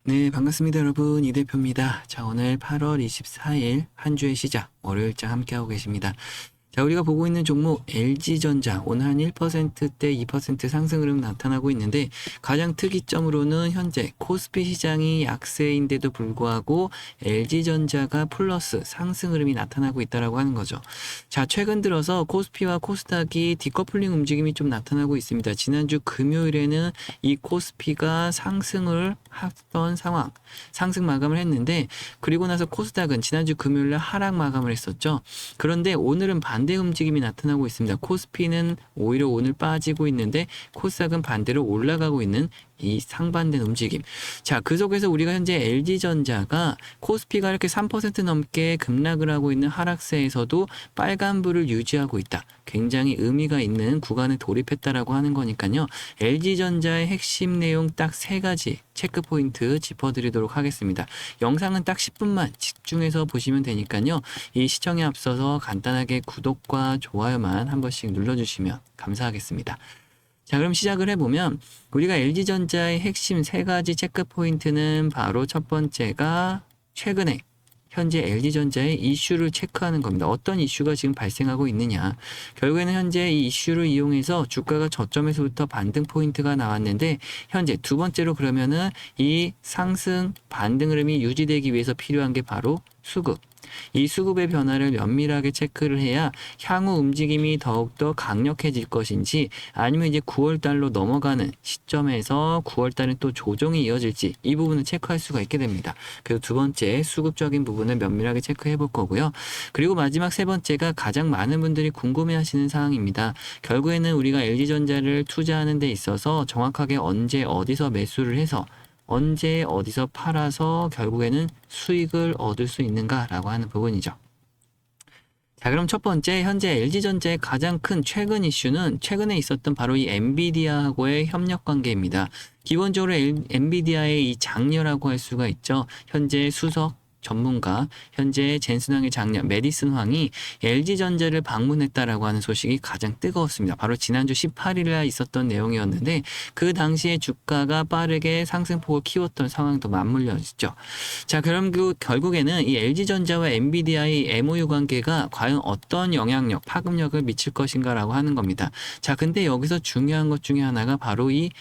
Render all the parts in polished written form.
네, 반갑습니다, 여러분. 이 대표입니다. 자, 오늘 8월 24일 한 주의 시작, 월요일장 함께하고 계십니다. 자, 우리가 보고 있는 종목 LG전자 오늘 한 1%대 2% 상승 흐름 나타나고 있는데 가장 특이점으로는 현재 코스피 시장이 약세인데도 불구하고 LG전자가 플러스 상승 흐름이 나타나고 있다라고 하는 거죠. 자, 최근 들어서 코스피와 코스닥이 디커플링 움직임이 좀 나타나고 있습니다. 지난주 금요일에는 이 코스피가 상승을 했던 상황, 상승 마감을 했는데 그리고 나서 코스닥은 지난주 금요일날 하락 마감을 했었죠. 그런데 오늘은 반대 움직임이 나타나고 있습니다. 코스피는 오히려 오늘 빠지고 있는데 코스닥은 반대로 올라가고 있는 이 상반된 움직임. 자, 그 속에서 우리가 현재 LG전자가 코스피가 이렇게 3% 넘게 급락을 하고 있는 하락세에서도 빨간불을 유지하고 있다. 굉장히 의미가 있는 구간에 돌입했다라고 하는 거니까요. LG전자의 핵심 내용 딱 3가지 체크 포인트 짚어드리도록 하겠습니다. 영상은 딱 10분만 집중해서 보시면 되니까요. 이 시청에 앞서서 간단하게 구독과 좋아요만 한 번씩 눌러주시면 감사하겠습니다. 자, 그럼 시작을 해보면 우리가 LG전자의 핵심 3가지 체크 포인트는 바로 첫 번째가 최근에 현재 LG전자의 이슈를 체크하는 겁니다. 어떤 이슈가 지금 발생하고 있느냐. 결국에는 현재 이 이슈를 이용해서 주가가 저점에서부터 반등 포인트가 나왔는데 현재 두 번째로 그러면은 이 상승 반등 흐름이 유지되기 위해서 필요한 게 바로 수급. 이 수급의 변화를 면밀하게 체크를 해야 향후 움직임이 더욱더 강력해질 것인지 아니면 이제 9월달로 넘어가는 시점에서 9월달은 또 조정이 이어질지 이 부분을 체크할 수가 있게 됩니다. 그래서 두 번째 수급적인 부분을 면밀하게 체크해 볼 거고요. 그리고 마지막 세 번째가 가장 많은 분들이 궁금해 하시는 사항입니다. 결국에는 우리가 LG전자를 투자하는 데 있어서 정확하게 언제 어디서 매수를 해서 언제 어디서 팔아서 결국에는 수익을 얻을 수 있는가라고 하는 부분이죠. 자, 그럼 첫 번째 현재 LG전자의 가장 큰 최근 이슈는 최근에 있었던 바로 이 엔비디아하고의 협력 관계입니다. 기본적으로 엔비디아의 이 장녀라고 할 수가 있죠. 현재 수석 전문가, 현재 젠슨 황의 장녀 메디슨 황이 LG전자를 방문했다라고 하는 소식이 가장 뜨거웠습니다. 바로 지난주 18일에 있었던 내용이었는데 그 당시에 주가가 빠르게 상승폭을 키웠던 상황도 맞물려 있죠. 자, 그럼 결국에는 이 LG전자와 엔비디아의 MOU 관계가 과연 어떤 영향력, 파급력을 미칠 것인가라고 하는 겁니다. 자, 근데 여기서 중요한 것 중에 하나가 바로 이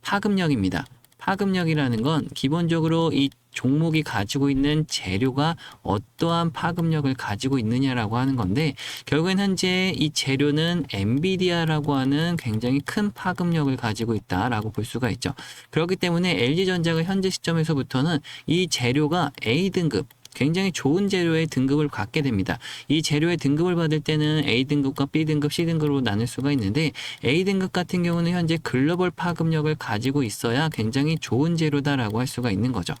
파급력입니다. 파급력이라는 건 기본적으로 이 종목이 가지고 있는 재료가 어떠한 파급력을 가지고 있느냐라고 하는 건데 결국엔 현재 이 재료는 엔비디아라고 하는 굉장히 큰 파급력을 가지고 있다라고 볼 수가 있죠. 그렇기 때문에 LG전자가 현재 시점에서부터는 이 재료가 A등급 굉장히 좋은 재료의 등급을 갖게 됩니다. 이 재료의 등급을 받을 때는 A등급과 B등급, C등급으로 나눌 수가 있는데 A등급 같은 경우는 현재 글로벌 파급력을 가지고 있어야 굉장히 좋은 재료다라고 할 수가 있는 거죠.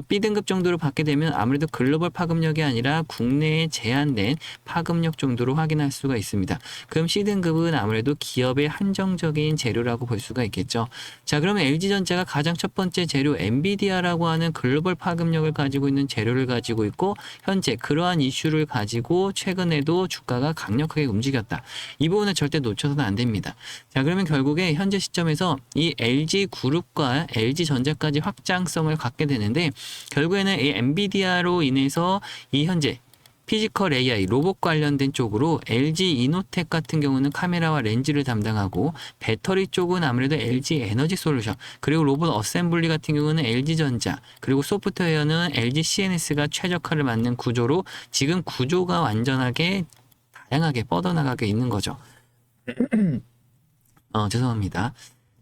B등급 정도로 받게 되면 아무래도 글로벌 파급력이 아니라 국내에 제한된 파급력 정도로 확인할 수가 있습니다. 그럼 C등급은 아무래도 기업의 한정적인 재료라고 볼 수가 있겠죠. 자, 그러면 LG전자가 가장 첫 번째 재료 엔비디아라고 하는 글로벌 파급력을 가지고 있는 재료를 가지고 있고 현재 그러한 이슈를 가지고 최근에도 주가가 강력하게 움직였다. 이 부분을 절대 놓쳐서는 안 됩니다. 자, 그러면 결국에 현재 시점에서 이 LG그룹과 LG전자까지 확장성을 갖게 되는데 결국에는 이 엔비디아로 인해서 이 현재 피지컬 AI, 로봇 관련된 쪽으로 LG 이노텍 같은 경우는 카메라와 렌즈를 담당하고 배터리 쪽은 아무래도 LG 에너지 솔루션, 그리고 로봇 어셈블리 같은 경우는 LG전자, 그리고 소프트웨어는 LG CNS가 최적화를 맡는 구조로 지금 구조가 완전하게 다양하게 뻗어나가게 있는 거죠. 죄송합니다.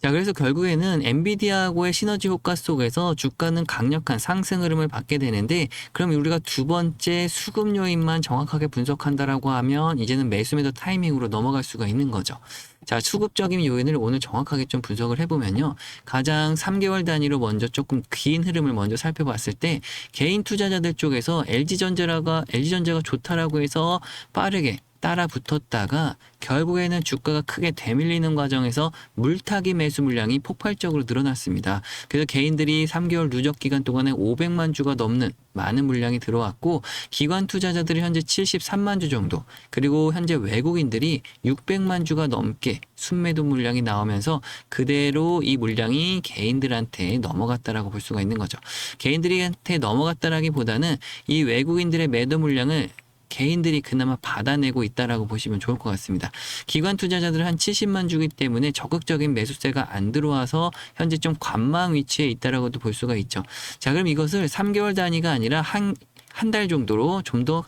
자, 그래서 결국에는 엔비디아하고의 시너지 효과 속에서 주가는 강력한 상승 흐름을 받게 되는데 그럼 우리가 두 번째 수급 요인만 정확하게 분석한다라고 하면 이제는 매수 매도 타이밍으로 넘어갈 수가 있는 거죠. 자, 수급적인 요인을 오늘 정확하게 좀 분석을 해보면요. 가장 3개월 단위로 먼저 조금 긴 흐름을 먼저 살펴봤을 때 개인 투자자들 쪽에서 LG전자가 좋다라고 해서 빠르게 따라 붙었다가 결국에는 주가가 크게 되밀리는 과정에서 물타기 매수 물량이 폭발적으로 늘어났습니다. 그래서 개인들이 3개월 누적 기간 동안에 500만 주가 넘는 많은 물량이 들어왔고, 기관 투자자들이 현재 73만 주 정도, 그리고 현재 외국인들이 600만 주가 넘게 순매도 물량이 나오면서 그대로 이 물량이 개인들한테 넘어갔다라고 볼 수가 있는 거죠. 개인들한테 넘어갔다라기보다는 이 외국인들의 매도 물량을 개인들이 그나마 받아내고 있다라고 보시면 좋을 것 같습니다. 기관 투자자들은 한 70만 주기 때문에 적극적인 매수세가 안 들어와서 현재 좀 관망 위치에 있다라고도 볼 수가 있죠. 자, 그럼 이것을 3개월 단위가 아니라 한 달 정도로 좀 더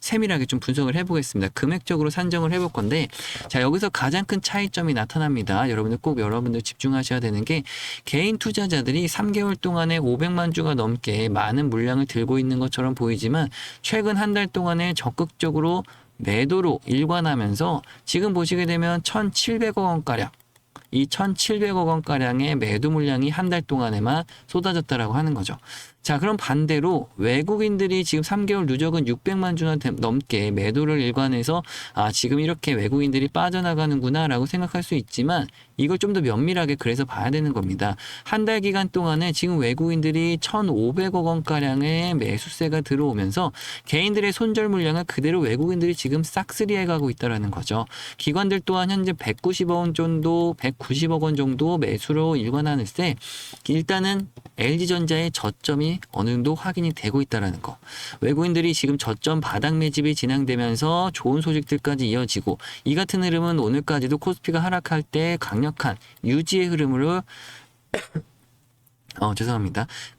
세밀하게 좀 분석을 해보겠습니다. 금액적으로 산정을 해볼 건데, 자, 여기서 가장 큰 차이점이 나타납니다. 여러분들 집중하셔야 되는 게, 개인 투자자들이 3개월 동안에 500만 주가 넘게 많은 물량을 들고 있는 것처럼 보이지만, 최근 한 달 동안에 적극적으로 매도로 일관하면서 지금 보시게 되면 1,700억 원가량, 이 1,700억 원가량의 매도 물량이 한 달 동안에만 쏟아졌다라고 하는 거죠. 자, 그럼 반대로 외국인들이 지금 3개월 누적은 600만 주나 넘게 매도를 일관해서 지금 이렇게 외국인들이 빠져나가는구나 라고 생각할 수 있지만, 이걸 좀 더 면밀하게 그래서 봐야 되는 겁니다. 한 달 기간 동안에 지금 외국인들이 1,500억 원가량의 매수세가 들어오면서 개인들의 손절 물량을 그대로 외국인들이 지금 싹쓸이해 가고 있다는 거죠. 기관들 또한 현재 190억 원 정도, 190억 원 정도 매수로 일관하는 때, 일단은 LG전자의 저점이 어느 정도 확인이 되고 있다는 거. 외국인들이 지금 저점 바닥 매집이 진행되면서 좋은 소식들까지 이어지고, 이 같은 흐름은 오늘까지도 코스피가 하락할 때 강력한 유지의 흐름으로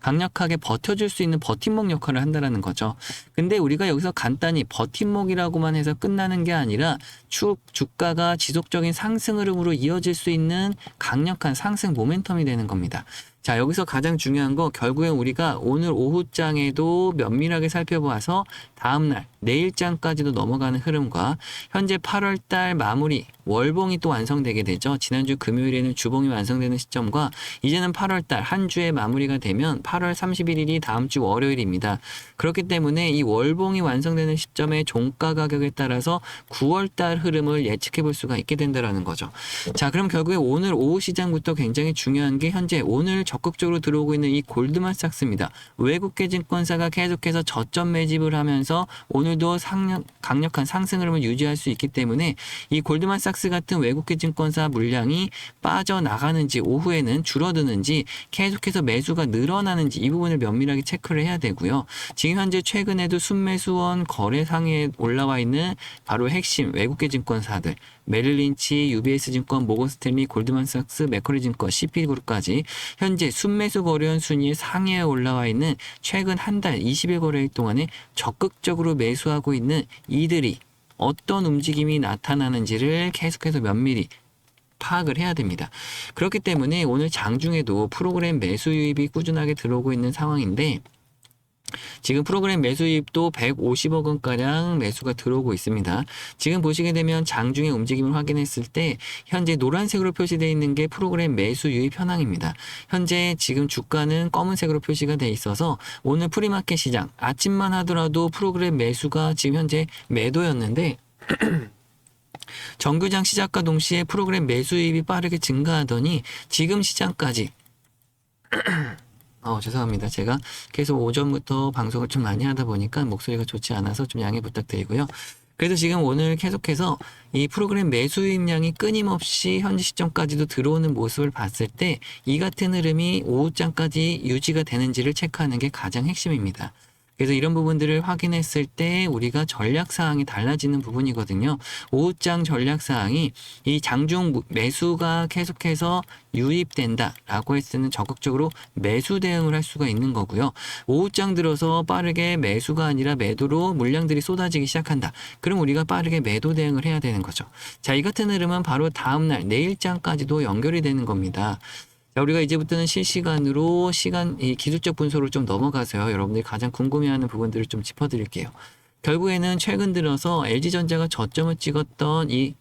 강력하게 버텨줄 수 있는 버팀목 역할을 한다는 거죠. 근데 우리가 여기서 간단히 버팀목이라고만 해서 끝나는 게 아니라 주가가 지속적인 상승 흐름으로 이어질 수 있는 강력한 상승 모멘텀이 되는 겁니다. 자, 여기서 가장 중요한 거, 결국엔 우리가 오늘 오후장에도 면밀하게 살펴봐서 다음날 내일장까지도 넘어가는 흐름과 현재 8월달 마무리 월봉이 또 완성되게 되죠. 지난주 금요일에는 주봉이 완성되는 시점과 이제는 8월달 한 주의 마무리가 되면 8월 31일이 다음 주 월요일입니다. 그렇기 때문에 이 월봉이 완성되는 시점의 종가 가격에 따라서 9월달 흐름을 예측해 볼 수가 있게 된다는 거죠. 자, 그럼 결국에 오늘 오후 시장부터 굉장히 중요한 게, 현재 오늘 적극적으로 들어오고 있는 이 골드만삭스입니다. 외국계 증권사가 계속해서 저점 매집을 하면서 오늘도 강력한 상승 흐름을 유지할 수 있기 때문에, 이 골드만삭스 같은 외국계 증권사 물량이 빠져나가는지 오후에는 줄어드는지 계속해서 매수가 늘어나는지 이 부분을 면밀하게 체크를 해야 되고요. 지금 현재 최근에도 순매수원 거래상에 올라와 있는 바로 핵심 외국계 증권사들, 메릴린치, UBS증권, 모건스탠리, 골드만삭스, 맥쿼리증권, CP그룹까지 현재 순매수 거래원 순위의 상위에 올라와 있는 최근 한 달 20일 거래일 동안에 적극적으로 매수하고 있는 이들이 어떤 움직임이 나타나는지를 계속해서 면밀히 파악을 해야 됩니다. 그렇기 때문에 오늘 장중에도 프로그램 매수 유입이 꾸준하게 들어오고 있는 상황인데, 지금 프로그램 매수 유입도 150억 원가량 매수가 들어오고 있습니다. 지금 보시게 되면 장중의 움직임을 확인했을 때 현재 노란색으로 표시되어 있는 게 프로그램 매수 유입 현황입니다. 현재 지금 주가는 검은색으로 표시가 돼 있어서 오늘 프리마켓 시장 아침만 하더라도 프로그램 매수가 지금 현재 매도였는데 정규장 시작과 동시에 프로그램 매수 유입이 빠르게 증가하더니 지금 시장까지 죄송합니다. 제가 계속 오전부터 방송을 좀 많이 하다 보니까 목소리가 좋지 않아서 좀 양해 부탁드리고요. 그래서 지금 오늘 계속해서 이 프로그램 매수 유입량이 끊임없이 현재 시점까지도 들어오는 모습을 봤을 때 이 같은 흐름이 오후장까지 유지가 되는지를 체크하는 게 가장 핵심입니다. 그래서 이런 부분들을 확인했을 때 우리가 전략사항이 달라지는 부분이거든요. 오후장 전략사항이 이 장중 매수가 계속해서 유입된다라고 했을 때는 적극적으로 매수 대응을 할 수가 있는 거고요. 오후장 들어서 빠르게 매수가 아니라 매도로 물량들이 쏟아지기 시작한다. 그럼 우리가 빠르게 매도 대응을 해야 되는 거죠. 자, 이 같은 흐름은 바로 다음날 내일장까지도 연결이 되는 겁니다. 자, 우리가 이제부터는 실시간으로 이 기술적 분석으로 좀 넘어가서요. 여러분들이 가장 궁금해하는 부분들을 좀 짚어드릴게요. 결국에는 최근 들어서 LG전자가 저점을 찍었던 이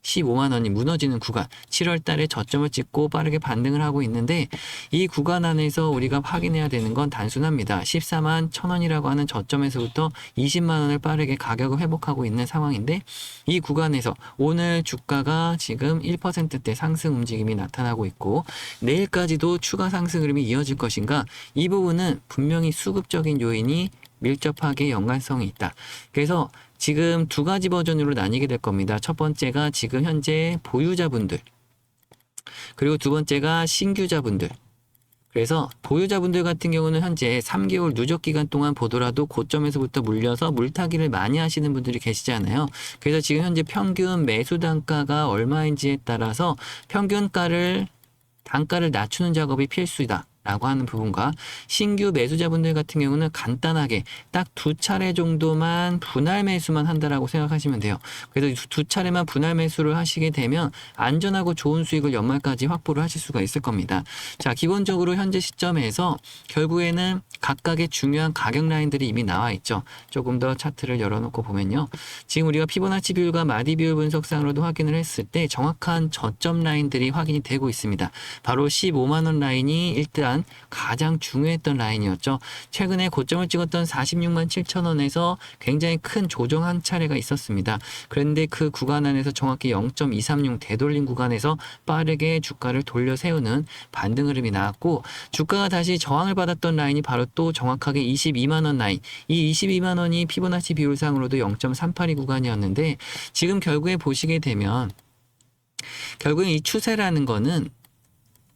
15만 원이 무너지는 구간, 7월 달에 저점을 찍고 빠르게 반등을 하고 있는데 이 구간 안에서 우리가 확인해야 되는 건 단순합니다. 14만 1,000원이라고 하는 저점에서부터 20만 원을 빠르게 가격을 회복하고 있는 상황인데 이 구간에서 오늘 주가가 지금 1%대 상승 움직임이 나타나고 있고 내일까지도 추가 상승 흐름이 이어질 것인가? 이 부분은 분명히 수급적인 요인이 밀접하게 연관성이 있다. 그래서 지금 두 가지 버전으로 나뉘게 될 겁니다. 첫 번째가 지금 현재 보유자분들, 그리고 두 번째가 신규자분들. 그래서 보유자분들 같은 경우는 현재 3개월 누적 기간 동안 보더라도 고점에서부터 물려서 물타기를 많이 하시는 분들이 계시잖아요. 그래서 지금 현재 평균 매수 단가가 얼마인지에 따라서 평균가를 단가를 낮추는 작업이 필수이다 라고 하는 부분과 신규 매수자분들 같은 경우는 간단하게 딱 두 차례 정도만 분할 매수만 한다라고 생각하시면 돼요. 그래서 두 차례만 분할 매수를 하시게 되면 안전하고 좋은 수익을 연말까지 확보를 하실 수가 있을 겁니다. 자, 기본적으로 현재 시점에서 결국에는 각각의 중요한 가격 라인들이 이미 나와 있죠. 조금 더 차트를 열어놓고 보면요. 지금 우리가 피보나치 비율과 마디 비율 분석상으로도 확인을 했을 때 정확한 저점 라인들이 확인이 되고 있습니다. 바로 15만 원 라인이 일단 가장 중요했던 라인이었죠. 최근에 고점을 찍었던 46만 7천 원에서 굉장히 큰 조정 한 차례가 있었습니다. 그런데 그 구간 안에서 정확히 0.236 되돌림 구간에서 빠르게 주가를 돌려 세우는 반등 흐름이 나왔고 주가가 다시 저항을 받았던 라인이 바로 또 정확하게 22만 원 라인. 이 22만 원이 피보나치 비율상으로도 0.382 구간이었는데 지금 결국에 보시게 되면 결국에 이 추세라는 거는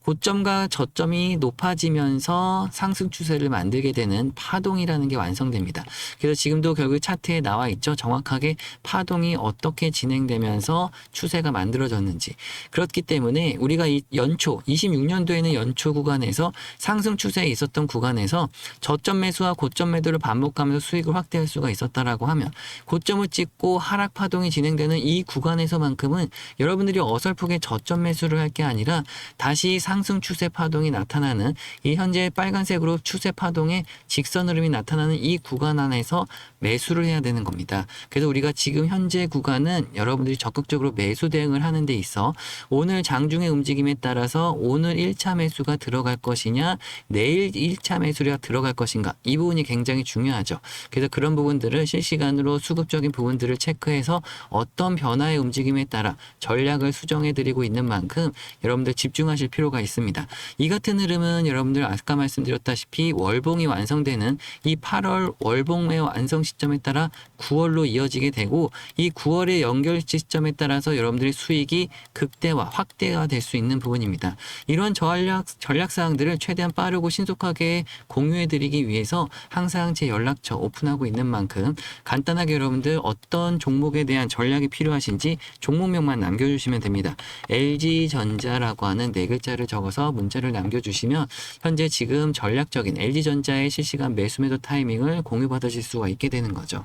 고점과 저점이 높아지면서 상승 추세를 만들게 되는 파동이라는 게 완성됩니다. 그래서 지금도 결국 차트에 나와 있죠. 정확하게 파동이 어떻게 진행되면서 추세가 만들어졌는지. 그렇기 때문에 우리가 이 연초, 26년도에는 연초 구간에서 상승 추세에 있었던 구간에서 저점 매수와 고점 매도를 반복하면서 수익을 확대할 수가 있었다라고 하면 고점을 찍고 하락 파동이 진행되는 이 구간에서만큼은 여러분들이 어설프게 저점 매수를 할 게 아니라 다시 상승 추세 파동이 나타나는 이 현재 빨간색으로 추세 파동의 직선 흐름이 나타나는 이 구간 안에서 매수를 해야 되는 겁니다. 그래서 우리가 지금 현재 구간은 여러분들이 적극적으로 매수 대응을 하는 데 있어 오늘 장중의 움직임에 따라서 오늘 1차 매수가 들어갈 것이냐 내일 1차 매수가 들어갈 것인가 이 부분이 굉장히 중요하죠. 그래서 그런 부분들을 실시간으로 수급적인 부분들을 체크해서 어떤 변화의 움직임에 따라 전략을 수정해 드리고 있는 만큼 여러분들 집중하실 필요가 있습니다. 이 같은 흐름은 여러분들 아까 말씀드렸다시피 월봉이 완성되는 이 8월 월봉의 완성 시점에 따라 9월로 이어지게 되고 이 9월의 연결 시점에 따라서 여러분들의 수익이 극대화, 확대가 될 수 있는 부분입니다. 이런 전략 사항들을 최대한 빠르고 신속하게 공유해 드리기 위해서 항상 제 연락처 오픈하고 있는 만큼 간단하게 여러분들 어떤 종목에 대한 전략이 필요하신지 종목명만 남겨주시면 됩니다. LG전자라고 하는 네 글자를 적어서 문자를 남겨주시면 현재 지금 전략적인 LG전자의 실시간 매수 매도 타이밍을 공유받으실 수가 있게 되는 거죠.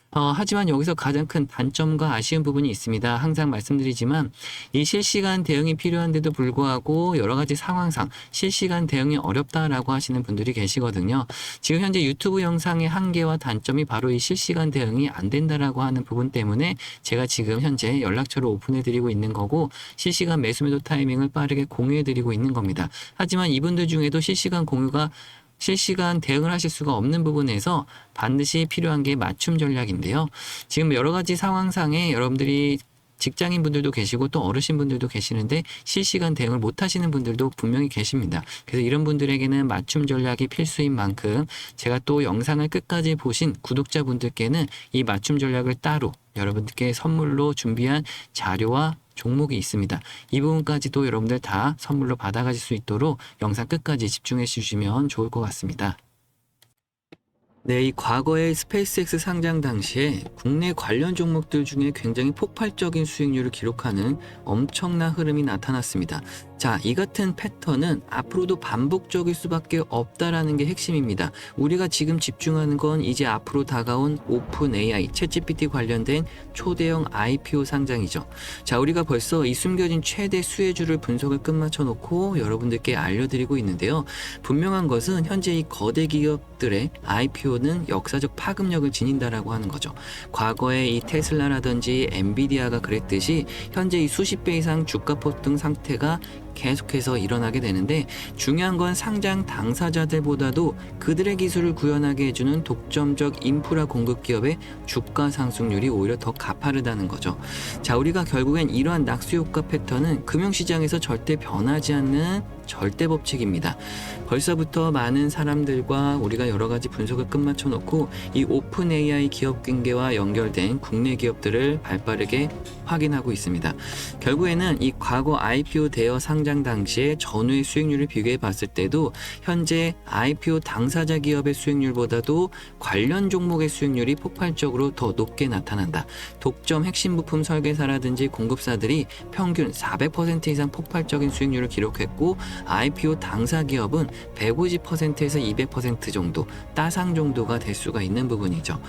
하지만 여기서 가장 큰 단점과 아쉬운 부분이 있습니다. 항상 말씀드리지만 이 실시간 대응이 필요한데도 불구하고 여러 가지 상황상 실시간 대응이 어렵다라고 하시는 분들이 계시거든요. 지금 현재 유튜브 영상의 한계와 단점이 바로 이 실시간 대응이 안 된다라고 하는 부분 때문에 제가 지금 현재 연락처를 오픈해 드리고 있는 거고 실시간 매수 매도 타이밍을 빠르게 공유해 드리고 있는 겁니다. 하지만 이분들 중에도 실시간 대응을 하실 수가 없는 부분에서 반드시 필요한 게 맞춤 전략인데요. 지금 여러 가지 상황상에 여러분들이 직장인 분들도 계시고 또 어르신 분들도 계시는데 실시간 대응을 못 하시는 분들도 분명히 계십니다. 그래서 이런 분들에게는 맞춤 전략이 필수인 만큼 제가 또 영상을 끝까지 보신 구독자분들께는 이 맞춤 전략을 따로 여러분들께 선물로 준비한 자료와 종목이 있습니다. 이 부분까지도 여러분들 다 선물로 받아가실 수 있도록 영상 끝까지 집중해 주시면 좋을 것 같습니다. 네, 이 과거의 스페이스X 상장 당시에 국내 관련 종목들 중에 굉장히 폭발적인 수익률을 기록하는 엄청난 흐름이 나타났습니다. 자, 이 같은 패턴은 앞으로도 반복적일 수밖에 없다라는 게 핵심입니다. 우리가 지금 집중하는 건 이제 앞으로 다가온 오픈 AI, 챗GPT 관련된 초대형 IPO 상장이죠. 자, 우리가 벌써 이 숨겨진 최대 수혜주를 분석을 끝마쳐 놓고 여러분들께 알려드리고 있는데요. 분명한 것은 현재 이 거대 기업들의 IPO IPO는 역사적 파급력을 지닌다라고 하는 거죠. 과거에 이 테슬라라든지 엔비디아가 그랬듯이 현재 이 수십 배 이상 주가 폭등 상태가 계속해서 일어나게 되는데, 중요한 건 상장 당사자들보다도 그들의 기술을 구현하게 해주는 독점적 인프라 공급 기업의 주가 상승률이 오히려 더 가파르다는 거죠. 자, 우리가 결국엔 이러한 낙수 효과 패턴은 금융시장에서 절대 변하지 않는 절대 법칙입니다. 벌써부터 많은 사람들과 우리가 여러 가지 분석을 끝마쳐 놓고 이 오픈 AI 기업 경계와 연결된 국내 기업들을 발빠르게 확인하고 있습니다. 결국에는 이 과거 IPO 대여 상장 당시의 전후의 수익률을 비교해 봤을 때도 현재 IPO 당사자 기업의 수익률보다도 관련 종목의 수익률이 폭발적으로 더 높게 나타난다. 독점 핵심 부품 설계사라든지 공급사들이 평균 400% 이상 폭발적인 수익률을 기록했고, IPO 당사 기업은 150%에서 200% 정도, 따상 정도가 될 수가 있는 부분이죠.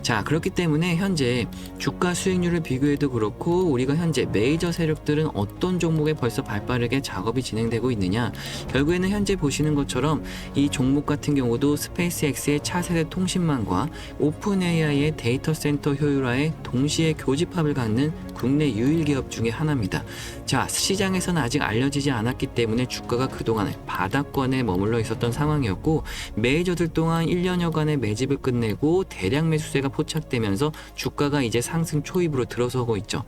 자, 그렇기 때문에 현재 주가 수익률을 비교해도 그렇고, 우리가 현재 메이저 세력들은 어떤 종목에 벌써 발빠르게 작업이 진행되고 있느냐, 결국에는 현재 보시는 것처럼 이 종목 같은 경우도 스페이스X의 차세대 통신망과 오픈 AI의 데이터 센터 효율화에 동시에 교집합을 갖는 국내 유일 기업 중에 하나입니다. 자, 시장에서는 아직 알려지지 않았기 때문에 주가가 그동안 바닥권에 머물러 있었던 상황이었고, 메이저들 또한 1년여간의 매집을 끝내고 대량 매수세가 포착되면서 주가가 이제 상승 초입으로 들어서고 있죠.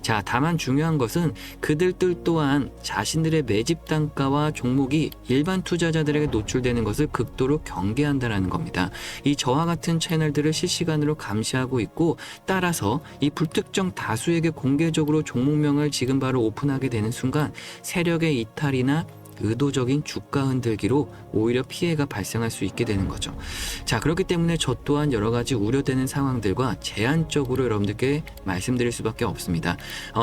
자, 다만 중요한 것은 그들들 또한 자신들의 매집 단가와 종목이 일반 투자자들에게 노출되는 것을 극도로 경계한다라는 겁니다. 이 저와 같은 채널들을 실시간으로 감시하고 있고, 따라서 이 불특정 다수에게 공개적으로 종목명을 지금 바로 오픈하게 되는 순간 세력의 이탈이나 의도적인 주가 흔들기로 오히려 피해가 발생할 수 있게 되는 거죠. 자, 그렇기 때문에 저 또한 여러 가지 우려되는 상황들과 제한적으로 여러분들께 말씀드릴 수밖에 없습니다.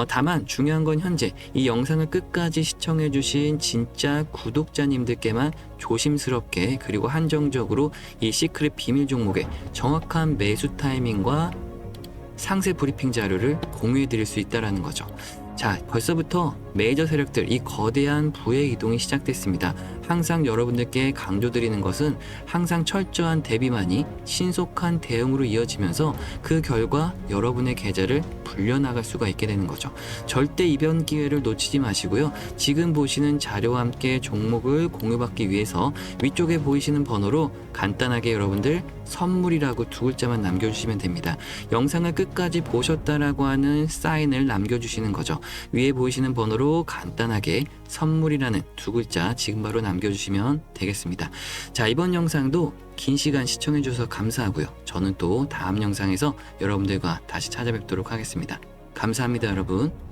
다만 중요한 건 현재 이 영상을 끝까지 시청해 주신 진짜 구독자님들께만 조심스럽게 그리고 한정적으로 이 시크릿 비밀 종목의 정확한 매수 타이밍과 상세 브리핑 자료를 공유해 드릴 수 있다는 거죠. 자, 벌써부터 메이저 세력들 이 거대한 부의 이동이 시작됐습니다. 항상 여러분들께 강조드리는 것은 항상 철저한 대비만이 신속한 대응으로 이어지면서 그 결과 여러분의 계좌를 불려나갈 수가 있게 되는 거죠. 절대 이변 기회를 놓치지 마시고요. 지금 보시는 자료와 함께 종목을 공유받기 위해서 위쪽에 보이시는 번호로 간단하게 여러분들 선물이라고 두 글자만 남겨주시면 됩니다. 영상을 끝까지 보셨다라고 하는 사인을 남겨주시는 거죠. 위에 보이시는 번호로 간단하게 선물이라는 두 글자 지금 바로 남겨주시면 되겠습니다. 자, 이번 영상도 긴 시간 시청해주셔서 감사하고요. 저는 또 다음 영상에서 여러분들과 다시 찾아뵙도록 하겠습니다. 감사합니다, 여러분.